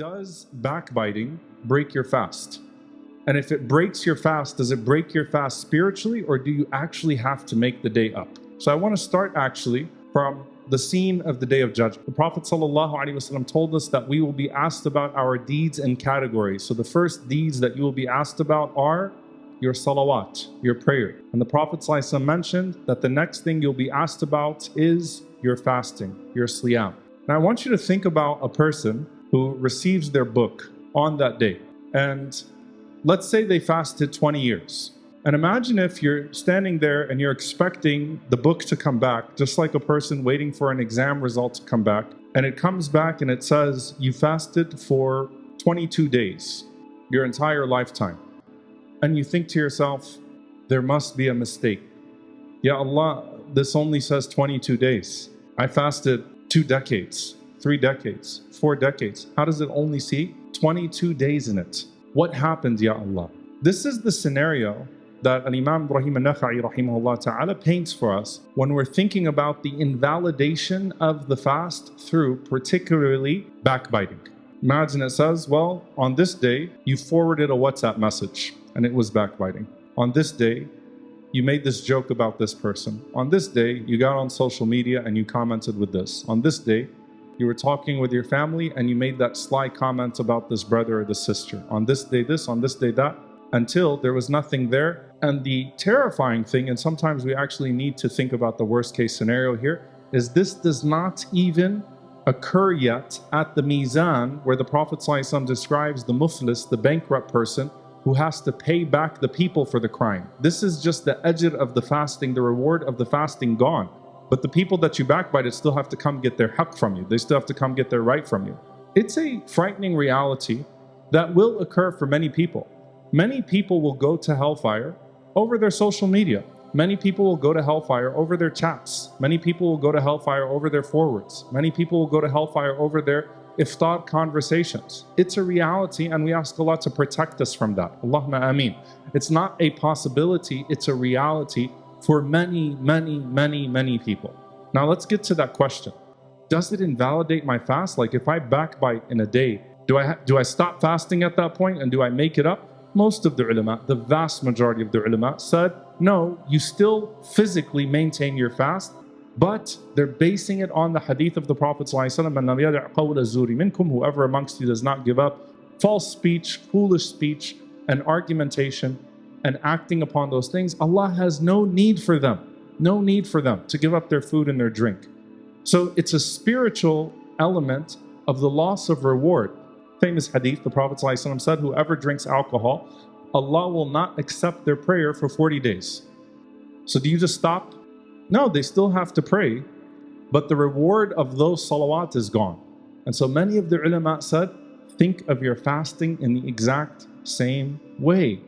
Does backbiting break your fast? And if it breaks your fast, does it break your fast spiritually, or do you actually have to make the day up? So I want to start actually from the scene of the Day of Judgment. The Prophet ﷺ told us that we will be asked about our deeds in categories. So the first deeds that you will be asked about are your salawat, your prayer. And the Prophet ﷺ mentioned that the next thing you'll be asked about is your fasting, your siyam. Now I want you to think about a person who receives their book on that day. And let's say they fasted 20 years. And imagine if you're standing there and you're expecting the book to come back, just like a person waiting for an exam result to come back. And it comes back and it says, you fasted for 22 days, your entire lifetime. And you think to yourself, there must be a mistake. Ya Allah, this only says 22 days. I fasted 2 decades, 3 decades, 4 decades. How does it only see 22 days in it? What happened, Ya Allah? This is the scenario that Imam Ibrahim al-Nakha'i rahimahullah ta'ala paints for us when we're thinking about the invalidation of the fast through particularly backbiting. Imagine it says, well, on this day, you forwarded a WhatsApp message and it was backbiting. On this day, you made this joke about this person. On this day, you got on social media and you commented with this. On this day, you were talking with your family and you made that sly comment about this brother or this sister. On this day this, on this day that, until there was nothing there. And the terrifying thing, and sometimes we actually need to think about the worst case scenario here, is this does not even occur yet at the mizan where the Prophet ﷺ describes the muflis, the bankrupt person, who has to pay back the people for the crime. This is just the ajr of the fasting, the reward of the fasting gone. But the people that you backbited still have to come get their haqq from you. They still have to come get their right from you. It's a frightening reality that will occur for many people. Many people will go to hellfire over their social media. Many people will go to hellfire over their chats. Many people will go to hellfire over their forwards. Many people will go to hellfire over their iftar conversations. It's a reality, and we ask Allah to protect us from that. Allahumma ameen. It's not a possibility, it's a reality for many, many, many, many people. Now let's get to that question. Does it invalidate my fast? Like if I backbite in a day, do I stop fasting at that point and do I make it up? Most of the ulama, the vast majority of the ulama said, no, you still physically maintain your fast, but they're basing it on the hadith of the Prophet ﷺ, whoever amongst you does not give up false speech, foolish speech, and argumentation, and acting upon those things, Allah has no need for them to give up their food and their drink. So it's a spiritual element of the loss of reward. Famous hadith, the Prophet ﷺ said, whoever drinks alcohol, Allah will not accept their prayer for 40 days. So do you just stop? No, they still have to pray, but the reward of those salawat is gone. And so many of the ulama said, think of your fasting in the exact same way.